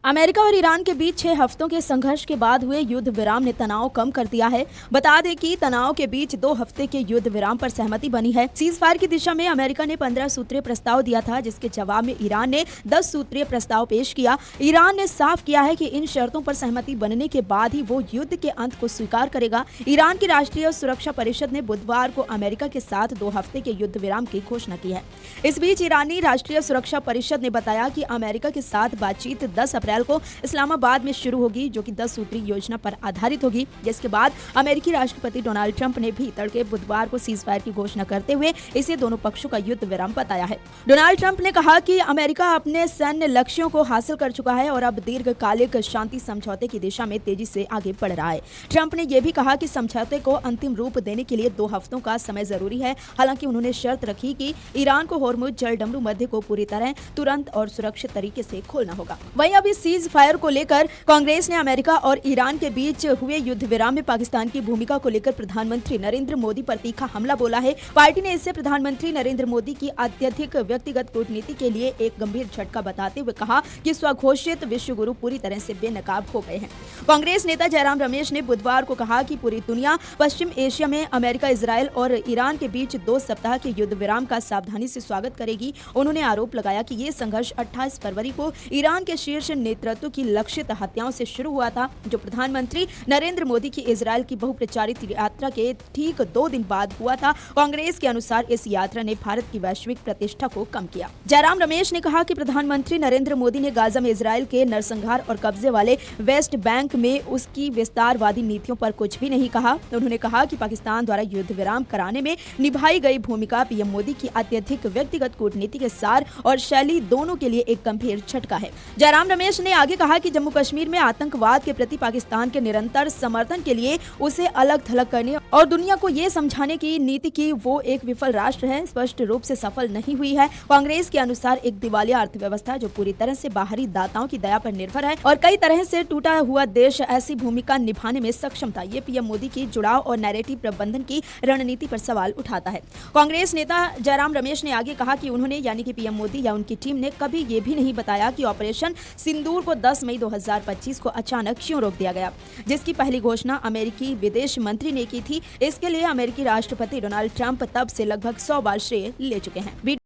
America और Iran के बीच 6 हफ्तों के संघर्ष के बाद हुए युद्ध विराम ने तनाव कम कर दिया है। बता दें कि तनाव के बीच 2 हफ्ते के युद्ध विराम पर सहमति बनी है। सीज फायर की दिशा में अमेरिका ने 15 सूत्रीय प्रस्ताव दिया था, जिसके जवाब में ईरान ने 10 सूत्रीय प्रस्ताव पेश किया। ईरान ने साफ किया है कि इन शर्तों पर सहमति बनने के बाद ही वो युद्ध के अंत को स्वीकार करेगा। ईरान की राष्ट्रीय सुरक्षा परिषद ने बुधवार को अमेरिका के साथ 2 हफ्ते के युद्ध विराम की घोषणा की है। इस बीच ईरानी राष्ट्रीय सुरक्षा परिषद ने बताया कि अमेरिका के साथ बातचीत 10 अप्रैल को इस्लामाबाद में शुरू होगी, जो कि 10 सूत्री योजना पर आधारित होगी। जिसके बाद अमेरिकी राष्ट्रपति डोनाल्ड ट्रंप ने भी तड़के बुधवार को सीज फायर की घोषणा करते हुए इसे दोनों पक्षों का युद्ध विराम बताया है। डोनाल्ड ट्रंप ने कहा कि अमेरिका अपने सैन्य लक्ष्यों को हासिल कर चुका है और अब दीर्घकालिक शांति समझौते की दिशा में तेजी से आगे बढ़ रहा है। ट्रंप ने यह भी कहा कि समझौते को अंतिम रूप देने के लिए 2 हफ्तों का समय जरूरी है। हालांकि उन्होंने शर्त रखी कि ईरान को होर्मुज जलडमरू मध्य को पूरी तरह तुरंत और सुरक्षित तरीके से खोलना होगा। वहीं अभी सीज फायर को लेकर कांग्रेस ने अमेरिका और ईरान के बीच हुए युद्ध विराम में पाकिस्तान की भूमिका को लेकर प्रधानमंत्री नरेंद्र मोदी पर तीखा हमला बोला है। पार्टी ने इससे प्रधानमंत्री नरेंद्र मोदी की अत्यधिक व्यक्तिगत कूटनीति के लिए एक गंभीर झटका बताते हुए कहा कि स्वघोषित विश्व गुरु पूरी तरह से बेनकाब हो गए हैं। कांग्रेस नेता जयराम रमेश ने बुधवार को कहा कि पूरी दुनिया पश्चिम एशिया में अमेरिका, इजरायल और ईरान के बीच 2 सप्ताह के युद्ध विराम का सावधानी से स्वागत करेगी। उन्होंने आरोप लगाया कि ये संघर्ष 28 फरवरी को ईरान के शीर्ष नेतृत्व की लक्षित हत्याओं से शुरू हुआ था, जो प्रधानमंत्री नरेंद्र मोदी की इजरायल की बहुप्रचारित यात्रा के ठीक 2 दिन बाद हुआ था। कांग्रेस के अनुसार इस यात्रा ने भारत की वैश्विक प्रतिष्ठा को कम किया। जयराम रमेश ने कहा कि प्रधानमंत्री नरेंद्र मोदी ने गाजा में इजरायल के नरसंहार और कब्जे वाले वेस्ट बैंक में उसकी विस्तारवादी नीतियों पर कुछ भी नहीं कहा। उन्होंने कहा कि पाकिस्तान द्वारा युद्ध विराम कराने में निभाई गई भूमिका पीएम मोदी की अत्यधिक व्यक्तिगत कूटनीति के सार और शैली दोनों के लिए एक गंभीर झटका है। जयराम रमेश ने आगे कहा कि जम्मू कश्मीर में आतंकवाद के प्रति पाकिस्तान के निरंतर समर्थन के लिए उसे अलग थलग करने और दुनिया को ये समझाने की नीति की वो एक विफल राष्ट्र है, स्पष्ट रूप से सफल नहीं हुई है। कांग्रेस के अनुसार एक दिवालिया अर्थव्यवस्था जो पूरी तरह से बाहरी दाताओं की दया पर निर्भर है और कई तरह से टूटा हुआ देश ऐसी भूमिका निभाने में सक्षम था। ये पीएम मोदी की जुड़ाव और नैरेटिव प्रबंधन की रणनीति पर सवाल उठाता है। कांग्रेस नेता जयराम रमेश ने आगे कहा कि उन्होंने यानी कि पीएम मोदी या उनकी टीम ने कभी ये भी नहीं बताया कि ऑपरेशन सिंदूर को 10 मई 2025 को अचानक क्यों रोक दिया गया, जिसकी पहली घोषणा अमेरिकी विदेश मंत्री ने की थी। इसके लिए अमेरिकी राष्ट्रपति डोनाल्ड ट्रंप तब से लगभग 100 बार श्रेय ले चुके हैं।